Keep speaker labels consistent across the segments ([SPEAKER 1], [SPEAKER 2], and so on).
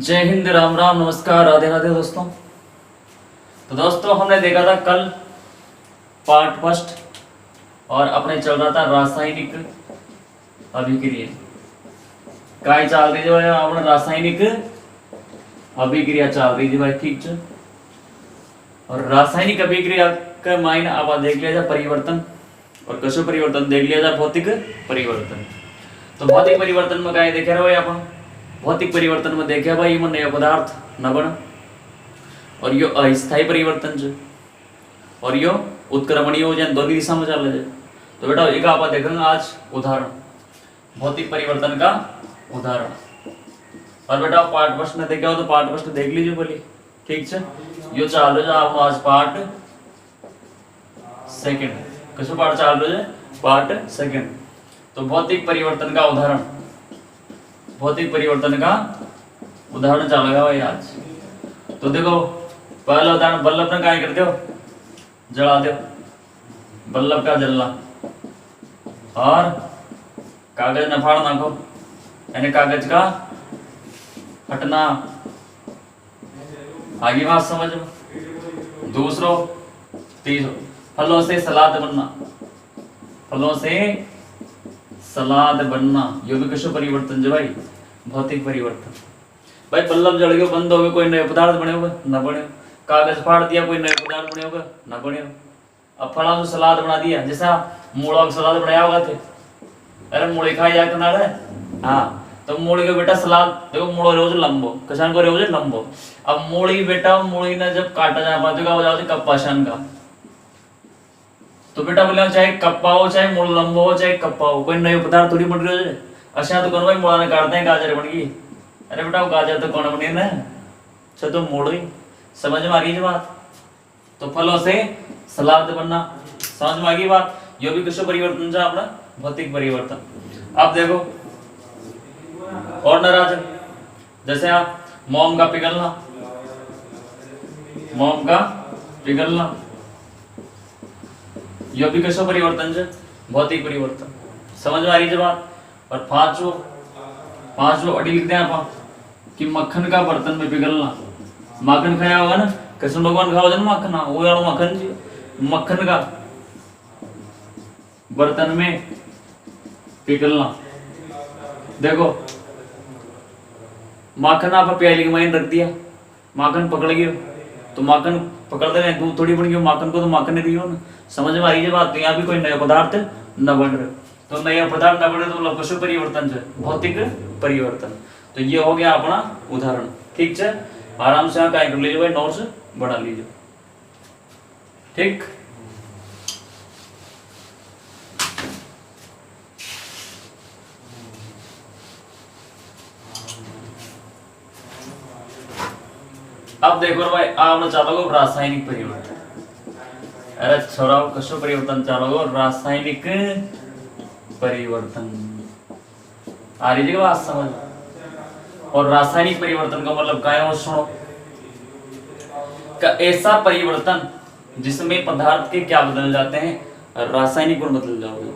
[SPEAKER 1] जय हिंद, राम राम, नमस्कार, राधे राधे दोस्तों। तो दोस्तों हमने देखा था कल पार्ट फर्स्ट और अपने चल रहा था रासायनिक अभिक्रिया। काय चल रही है अपने रासायनिक अभिक्रिया चल रही थी भाई, ठीक है। और रासायनिक अभिक्रिया का मायने आप देख लिया जाए परिवर्तन, और कसो परिवर्तन देख लिया जाए भौतिक परिवर्तन। तो भौतिक परिवर्तन में काय देखे रहे अपन, भौतिक परिवर्तन में देखे भाई में नया पदार्थ न बन, और यो अस्थायी परिवर्तन जो, और यो उत्क्रमणीय हो जाए, दोनों दिशा में चल जाए। तो बेटा एक आप देखेंगे आज उदाहरण भौतिक परिवर्तन का उदाहरण। और बेटा पार्ट फर्स्ट ने देखा हो तो पार्ट फर्स्ट देख लीजिए बोली, ठीक है। यो चाल रहे आप आज पार्ट सेकंड, कसो पार्ट चाल रहे है पार्ट सेकंड। तो भौतिक परिवर्तन का उदाहरण, भौतिक परिवर्तन का उदाहरण चलेगा भाई आज। तो देखो पहला उदाहरण, बल्ब ने क्या करते हो, जला दो, बल्ब का जलना, और कागज न फाड़ नाखो, यानी कागज का फटना। आगे बात समझ में। दूसरो तीसरो, फलों से सलाद बनना, फलों से सलाद बनना, यो भी किसो परिवर्तन जो भाई, भौतिक परिवर्तन। भाई बल्ब जल गयो, बंद हो गयो, कोई नया पदार्थ बने होगा न बने। कागज फाड़ दिया, कोई नया पदार्थ बने होगा न बने। अब फलों से सलाद बना दिया, जैसा मूला का सलाद बनाया होगा थे, अरे मूली खाई जा करना है, हाँ। तो मूली का बेटा सलाद देखो, मूलो रोज लंबो, किसान को रोज लंबो। अब मूली बेटा, मूली ने जब काटा जा पाते हो जाते कप्पाशन का। तो बेटा बोले चाहे कप्पा हो, चाहे मूल लंबो हो, चाहे कप्पा हो, कोई नए पदार्थ थोड़ी बन रही है। अच्छा तो कौन भाई मूला ने काटते हैं, गाजर बन गई। अरे बेटा वो गाजर तो कौन बनी ना, अच्छा तो मूल ही। समझ में आ गई बात। तो फलों से सलाद बनना, समझ में आ गई बात। यो भी किसो परिवर्तन था अपना, भौतिक परिवर्तन। अब देखो और नाराज, जैसे आप मोम का पिघलना, मोम का पिघलना, यो भी किसो परिवर्तन है, भौतिक परिवर्तन। समझ में आ रही है बात। और पांचवो अड़ी लिखते हैं आप कि मक्खन का बर्तन में पिघलना। माखन खाया होगा ना, कृष्ण भगवान खाओ ना मक्खन, वो यार मक्खन जी, मक्खन का बर्तन में पिघलना। देखो माखन आप प्याली के माइन रख दिया, माखन पकड़ गयो, तो माखन पकड़ते रहे, दूध थोड़ी बन गई माखन को, तो माखन नहीं रही हो ना। समझ में आ रही है बात। तो यहाँ भी कोई नया पदार्थ न बन रहे, तो नया पदार्थ न बने तो मतलब किसो परिवर्तन है, भौतिक परिवर्तन। तो ये हो गया अपना उदाहरण, ठीक है। आराम से यहाँ क्या कर लीजिए भाई, नोट्स बना लीजिए, ठीक। अब देखो भाई आप चलोगे रासायनिक परिवर्तन। अरे छोड़ाओ कसो परिवर्तन चलोगे, रासायनिक परिवर्तन। आ रही है बात समझ। और रासायनिक परिवर्तन का मतलब क्या है सुनो, का ऐसा परिवर्तन जिसमें पदार्थ के क्या बदल जाते हैं, रासायनिक गुण बदल जाओगे।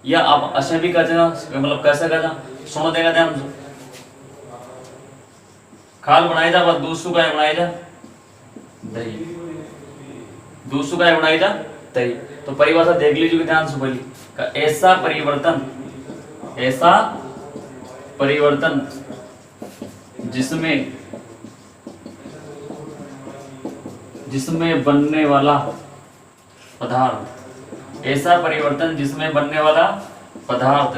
[SPEAKER 1] या आप ऐसे भी कहना, मतलब कैसे कहना, सुनो देगा ध्यान से। खाल बनाई जा, बस दूध सुखाए बनाई जा दही, दूध सुखाए बनाई जा दही। तो परिभाषा देख लीजिए ध्यान से बोली, ऐसा परिवर्तन, ऐसा परिवर्तन जिसमें बनने वाला पदार्थ, ऐसा परिवर्तन जिसमें बनने वाला पदार्थ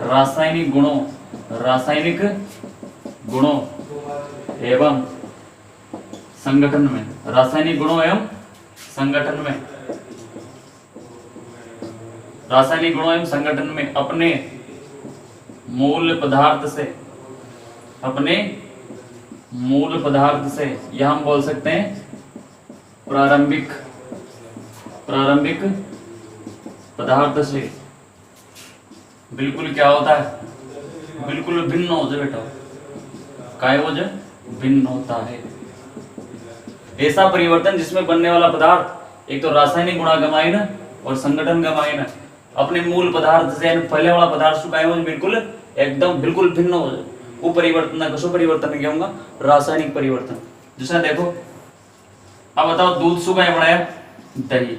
[SPEAKER 1] रासायनिक गुणों एवं संगठन में, रासायनिक गुणों एवं संगठन में, रासायनिक गुणों एवं संगठन में अपने मूल पदार्थ से, यह हम बोल सकते हैं प्रारंभिक पदार्थ से बिल्कुल क्या होता है, बिल्कुल भिन्न हो जाए बेटा, काय हो जाए, भिन्न होता है। ऐसा परिवर्तन जिसमें बनने वाला पदार्थ एक तो रासायनिक गुणागमायन और संगठन गमायन अपने मूल पदार्थ से, पहले वाला पदार्थ सुखाए हो बिल्कुल एकदम बिल्कुल भिन्न हो जाए। वो परिवर्तन ना कसो परिवर्तन क्या होगा, रासायनिक परिवर्तन। जैसा देखो अब बताओ दूध शू का बनाया दही,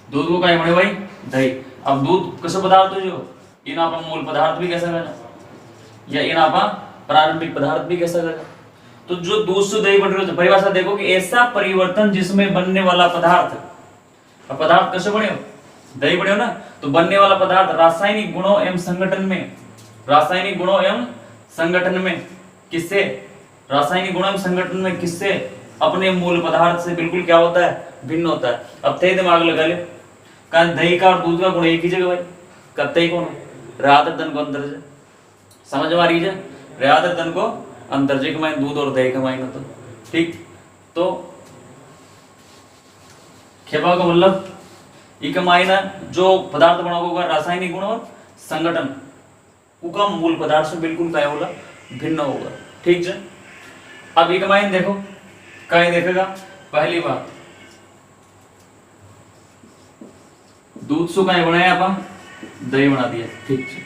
[SPEAKER 1] दूध को क्या बने भाई दही। अब दूध कसो पदार्थ हो जो इन आप मूल पदार्थ भी कह सकते या इन आप प्रारंभिक पदार्थ भी कह सकते। तो जो दूध से दही बन रही है परिभाषा देखो कि ऐसा परिवर्तन जिसमें बनने वाला पदार्थ, अब पदार्थ कैसे बने हो दही बने हो ना, तो बनने वाला पदार्थ रासायनिक गुणों एवं संगठन में, रासायनिक गुणों एवं संगठन में किससे, रासायनिक गुणों एवं संगठन में किससे, अपने मूल पदार्थ से बिल्कुल क्या होता है, भिन्न होता है। अब ते दिमाग लगा ले, कहा दही का और दूध का गुण एक ही जगह भाई, कत्ते ही कौन रात धन को अंतर से समझ में आ रही है, रात धन को अंतर जे कमाए दूध और दही कमाए ना, तो ठीक। तो खेपा का मतलब ये कमाए ना जो पदार्थ बना होगा रासायनिक गुण और संगठन उका मूल पदार्थ से बिल्कुल क्या होगा, भिन्न होगा, ठीक है। अब ये कमाए देखो क्या देखेगा, पहली बात दूध से क्या बनाया आप दही बना दिया, ठीक है।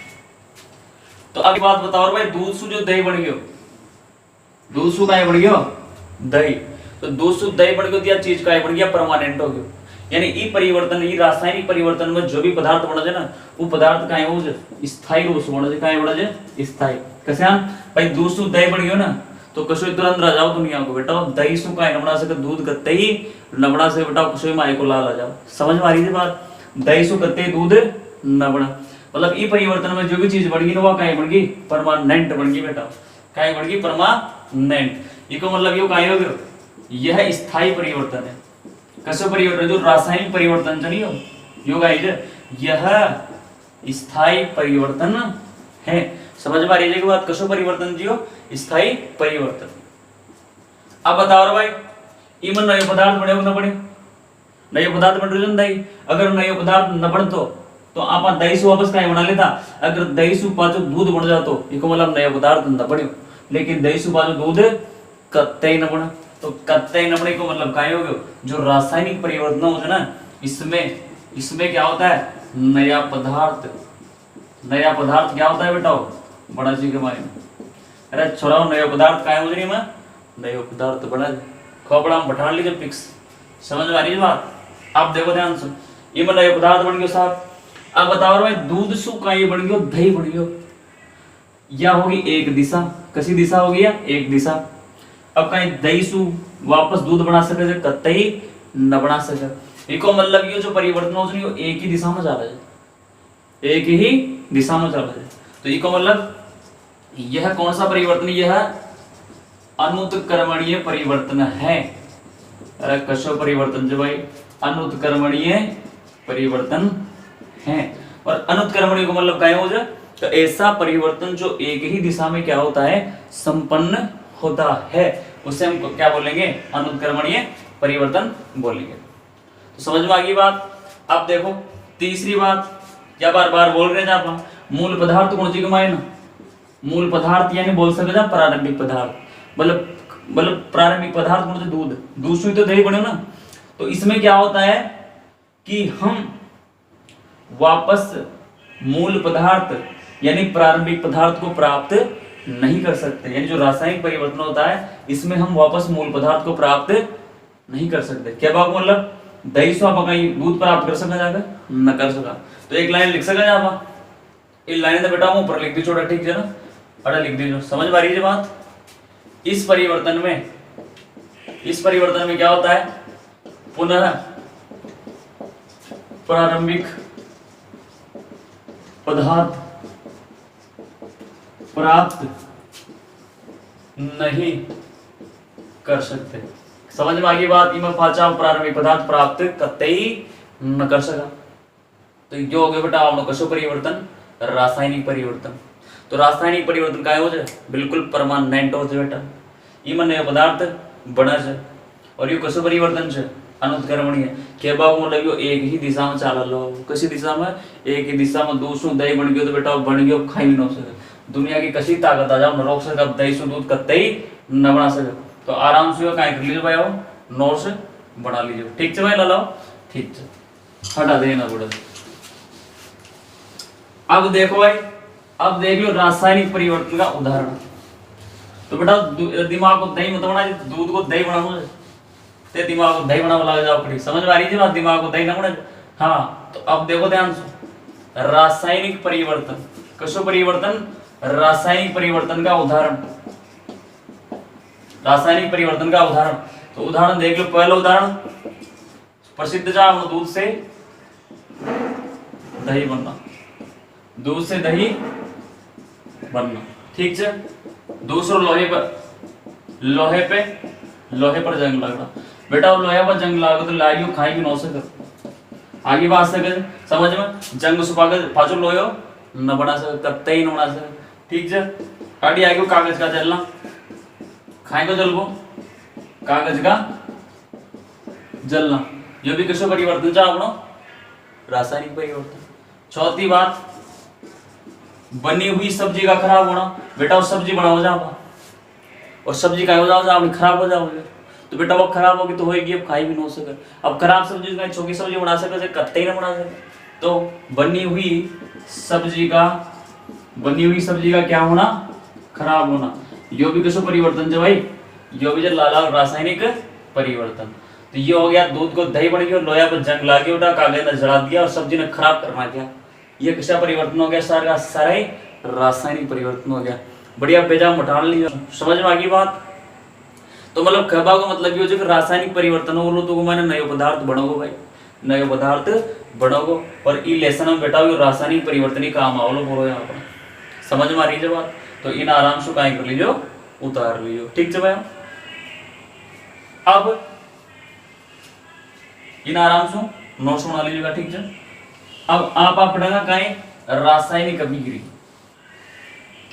[SPEAKER 1] तो अब बात बताओ भाई दूध से जो दही बन गयो, दूध से क्या बन गयो दही, तो दूध से दही बन गयो तो यह चीज क्या बन गया, परमानेंट हो गयो। यानी ई परिवर्तन, ई रासायनिक परिवर्तन में जो भी पदार्थ बना जाए ना वो पदार्थ का हो जाए स्थायी रूप से बना जाए, क्या बना जाए स्थायी। कैसे भाई दूध से दही बन गयो ना, तो कसो तुरंत रह जाओ दुनिया को बेटा, दही से का न बना सके, दूध कत्ते ही न बना सके बेटा, कसो माई को ला जाओ, समझ में आ रही है बात। दही से कत्ते दूध न बना, मतलब ई परिवर्तन में जो भी चीज बन गई ना वो क्या बन गई, परमानेंट बन गई बेटा, क्या बन गई परमानेंट। इसको मतलब यो क्या हो गया, यह स्थायी परिवर्तन है। कैसे परिवर्तन, जो रासायनिक परिवर्तन जो नहीं हो यो गाइस यह स्थायी परिवर्तन है, समझ में आ रही है कि बात, कसो परिवर्तन जियो स्थायी परिवर्तन। अब बताओ भाई इमन नए पदार्थ बने न बने, नए पदार्थ बन रहे दही, अगर नए पदार्थ न बनतो तो आप दही से वापस क्या बना लेता, अगर दही से पाचो दूध बन जातो इसको मतलब नया पदार्थ न बने, लेकिन दही से पाचो दूध कत्ते ही न बना, तो कत्ते ही न बने को मतलब क्या हो गया, जो रासायनिक परिवर्तन हो ना इसमें क्या होता है, नया पदार्थ, नया पदार्थ क्या होता है बेटा बड़ा जी के मायने, अरे छोड़ाओ नया पदार्थ क्या हो रही मैं, नया पदार्थ बना खोपड़ा में बैठा लीजिए फिक्स, समझ में आ रही है बात। आप देखो ध्यान से, ये मैं नया पदार्थ बन गया साहब। अब बताओ भाई दूध से का ये बन गयो दही बन गयो, या होगी एक दिशा, कैसी दिशा होगी एक दिशा। अब कहीं दही से वापस दूध बना सके कत्ते ही न बना सके, इको मतलब ये जो परिवर्तन हो एक ही दिशा में जा रहा है, एक ही दिशा में चल रहा है। तो इको मतलब यह कौन सा परिवर्तन, यह अनुत्क्रमणीय परिवर्तन है। अरे कशो परिवर्तन जो भाई अनुत्क्रमणीय परिवर्तन है, और अनुत्क्रमणीय को मतलब क्या हो जाए, तो ऐसा परिवर्तन जो एक ही दिशा में क्या होता है, संपन्न होता है, उसे हम क्या बोलेंगे, अनुत्क्रमणीय परिवर्तन बोलेंगे। तो समझ में आ गई बात। अब देखो तीसरी बात, क्या बार बार बोल रहे हैं आप, मूल पदार्थ कौन सी कमाए ना, मूल पदार्थ यानी बोल सकते हैं प्रारंभिक पदार्थ, मतलब प्रारंभिक पदार्थ कौन से, दूध से तो दही बने ना। तो इसमें क्या होता है कि हम वापस मूल पदार्थ यानी प्रारंभिक पदार्थ को प्राप्त नहीं कर सकते, यानी जो रासायनिक परिवर्तन होता है इसमें हम वापस मूल पदार्थ को प्राप्त नहीं कर सकते। क्या बात मतलब दही से आप दूध प्राप्त कर सका जाकर न कर सका, तो एक लाइन लिख सका आप, एक लाइन बेटा ऊपर लिख दी छोटा, ठीक है ना, अरे लिख दीजिए, समझ में आ रही है बात। इस परिवर्तन में क्या होता है, पुनः प्रारंभिक पदार्थ प्राप्त नहीं कर सकते, समझ में आ गई बात। इमा पाचा प्रारंभिक पदार्थ प्राप्त करते ही न कर सका, तो जो हो गया बेटा आपनो कसो परिवर्तन, रासायनिक परिवर्तन। तो रासायनिक परिवर्तन क्या हो जाए, बिल्कुल परमानेंट हो जाए बेटा, इमा नया पदार्थ बना जाए, और ये कसो परिवर्तन है, अनुत्क्रमणीय। के बाबू मतलब यो एक ही दिशा में चाल लो, किसी दिशा में, एक ही दिशा में दूध से दही बन गयो तो बेटा बन गयो, खाई भी न सके, दुनिया की कसी ताकत आ जाओ न रोक सके, दही से दूध कत्ते ही न बना सके, तो आराम से क्या कर लीजिए भाई, आओ नोट्स बना लीजिए, ठीक है भाई, ला लाओ, ठीक है, हटा देना पड़े। अब देखो भाई, अब देख लो रासायनिक परिवर्तन का उदाहरण, तो बेटा दिमाग को दही मत बना, दूध को दही बनाओ ते दिमाग को दही बनाओ लग जाओ खड़ी, समझ में आ रही है बात? दिमाग को दही ना बना। हाँ तो अब देखो ध्यान से, रासायनिक परिवर्तन, कसो परिवर्तन, रासायनिक परिवर्तन का उदाहरण, रासायनिक परिवर्तन का उदाहरण। तो उदाहरण देख लो, पहला उदाहरण प्रसिद्ध जाओ, दूध से दही बनना, दूध से दही बनना, ठीक है। दूसरो लोहे पर जंग लगना। बेटा लोहे पर जंग लागो तो लाइयो खाई भी न सके, आगे बात सके समझ में, जंग सुपा के पाचो लोयो न बना सके, कत्ते न बना सके, ठीक है। काटी आगे कागज का जलना, खाई को जलबो कागज का जलना, ये भी किसो परिवर्तन चाहो, रासायनिक परिवर्तन। चौथी बात, बनी हुई सब्जी का खराब होना। बेटा वो सब्जी बनाओ जाओ और सब्जी का हो जाओ जाओ खराब हो जाओगे, तो बेटा वो खराब होगी तो होगी, अब खाई भी नहीं हो सके। अब खराब सब्जी का छोटी सब्जी बना सके, कत्ते ही ना बना सके। तो बनी हुई सब्जी का क्या होना, खराब होना, यो भी किसो परिवर्तन जो भाई, यो भी जो लाला रासायनिक परिवर्तन। तो ये हो गया, दूध को दही बन गया, लोया पर जंग ला गया, कागज ने जला दिया और सब्जी ने खराब करना दिया, ये किसका परिवर्तन हो गया, सारा सारा रासायनिक परिवर्तन हो गया। बढ़िया बेजा मटान लिया, समझ में आ गई बात? तो मतलब कहबा का मतलब ये हो कि रासायनिक परिवर्तन हो तो मैंने नए पदार्थ बनोगो भाई, नए पदार्थ बनोगो। और ई लेसन में बेटा रासायनिक परिवर्तन ही काम आवलो बोलो यहाँ पर, समझ में आ रही है बात? तो इन आराम से काय कर लीजिए, उतार लीजिए, ठीक है भाई। अब इन आराम से नोट्स बना लीजिएगा, ठीक है। अब आप पढ़ेगा कहीं रासायनिक अभिक्रिया।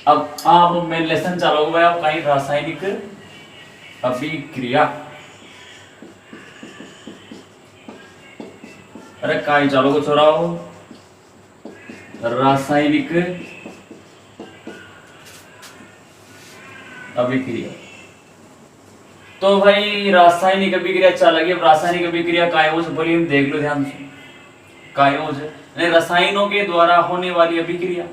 [SPEAKER 1] अब आप मेन लेसन चलोगे भाई, आप कहीं रासायनिक अभिक्रिया, अरे कहीं चलोगे छोराओ, रासायनिक अभिक्रिया। तो भाई रासायनिक अभिक्रिया चलेगी। अब रासायनिक अभिक्रिया कायोज बोलिए, देख लो ध्यान से, कायोज रसायनों के द्वारा होने वाली अभिक्रिया,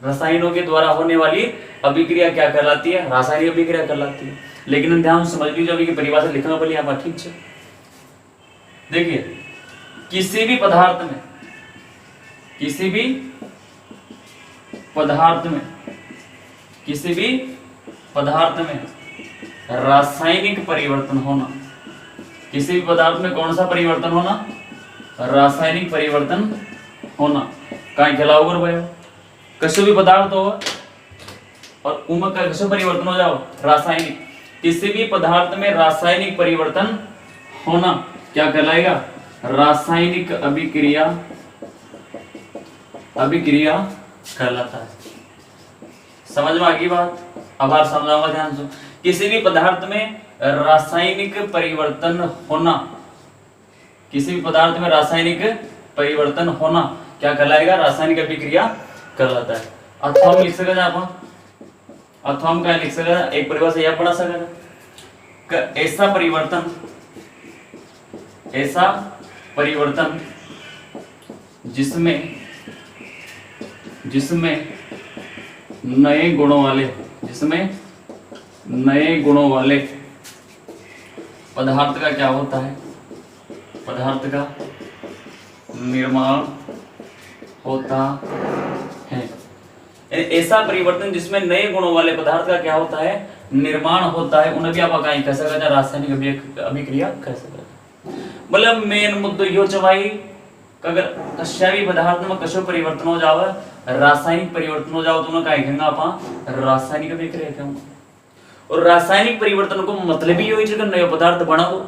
[SPEAKER 1] रसायनों के द्वारा होने वाली अभिक्रिया क्या कहलाती है, रासायनिक अभिक्रिया कहलाती है। लेकिन ध्यान समझ लीजिए, अभी की परिभाषा लिखना पड़ेगी यहाँ पर, ठीक है। देखिए किसी भी पदार्थ में, किसी भी पदार्थ में, किसी भी पदार्थ में रासायनिक परिवर्तन होना, किसी भी पदार्थ में कौन सा परिवर्तन होना, रासायनिक परिवर्तन होना। कहीं खिलाओ भाई, किसी भी पदार्थ हो और उमक का किसी परिवर्तन हो जाओ, रासायनिक, किसी भी पदार्थ में रासायनिक परिवर्तन होना क्या कहलाएगा, रासायनिक अभिक्रिया, अभिक्रिया कहलाता है। समझ में आ गई बात? अब आप समझाऊंगा ध्यान से। किसी भी पदार्थ में रासायनिक परिवर्तन होना, किसी भी पदार्थ में रासायनिक परिवर्तन होना क्या कहलाएगा, रासायनिक अभिक्रिया कहलाता है। अथवा हम लिख सके आप, अथवा हम क्या लिख सके, एक परिभाषा यह पढ़ा सके, ऐसा परिवर्तन, ऐसा परिवर्तन जिसमें, जिसमें नए गुणों वाले, जिसमें नए गुणों वाले पदार्थ का क्या होता है, पदार्थ का निर्माण होता है। ऐसा परिवर्तन जिसमें नए गुणों वाले पदार्थ का क्या होता है, निर्माण होता है, उन्हें भी आप कहीं कह सकते हैं रासायनिक अभिक्रिया कह सकते हैं। मतलब मेन मुद्दा यो है भाई, अगर कशा भी पदार्थ में कशो परिवर्तन हो जावे, रासायनिक परिवर्तन हो जाओ, तो उन्हें कहीं कहेंगे आप रासायनिक अभिक्रिया कहेंगे। और रासायनिक परिवर्तन को मतलब ही यही है नए पदार्थ बनाओ।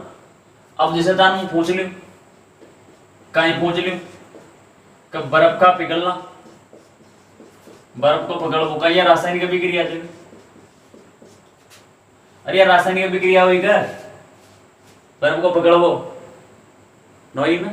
[SPEAKER 1] अब जैसे तान पूछ लियो, कहीं पूछ लियो कि बर्फ का पिघलना, बर्फ को पकड़ो का यह रासायनिक अभिक्रिया है। अरे यार रासायनिक अभिक्रिया हुई क्या, बर्फ को पकड़ो नहीं ना,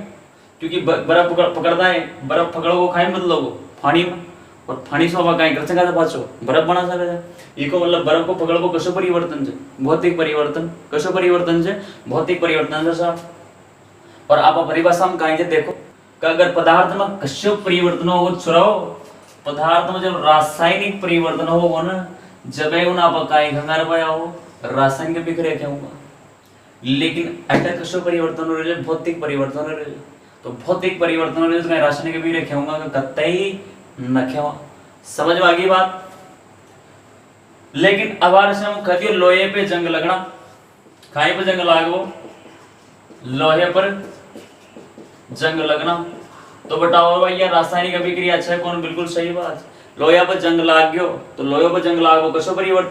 [SPEAKER 1] क्योंकि बर्फ पकड़ता है, बर्फ पकड़ो खाए मत लोगो पानी में, और पानी से हवा कहीं कर सका पाछो बर्फ बना सके। इको मतलब बर्फ को पकड़ो कसो परिवर्तन है, भौतिक परिवर्तन, कसो परिवर्तन है, भौतिक परिवर्तन है साहब। और आप परिभाषा में कहीं देखो कि अगर पदार्थ में कसो परिवर्तन होगा, छुड़ाओ पदार्थ में जब रासायनिक परिवर्तन होगा ना, जब उन आप काय खंगार पाया हो रासायनिक अभिक्रिया क्या होगा, लेकिन अटक कशो परिवर्तन हो रहे भौतिक परिवर्तन हो रहे, तो भौतिक परिवर्तन हो रहे तो रासायनिक अभिक्रिया क्या होगा कतई न क्या। समझ में आ गई बात। लेकिन अब हम कहियो लोहे पे जंग लगना, खाई पे जंग लागो, लोहे पर जंग लगना, तो बताओ भैया रासायनिक अभिक्रिया अच्छा है कौन, बिल्कुल सही बात। लोहे पर जंग लाग गयो तो लोहे पर जंग लागो कशो परिवर्तन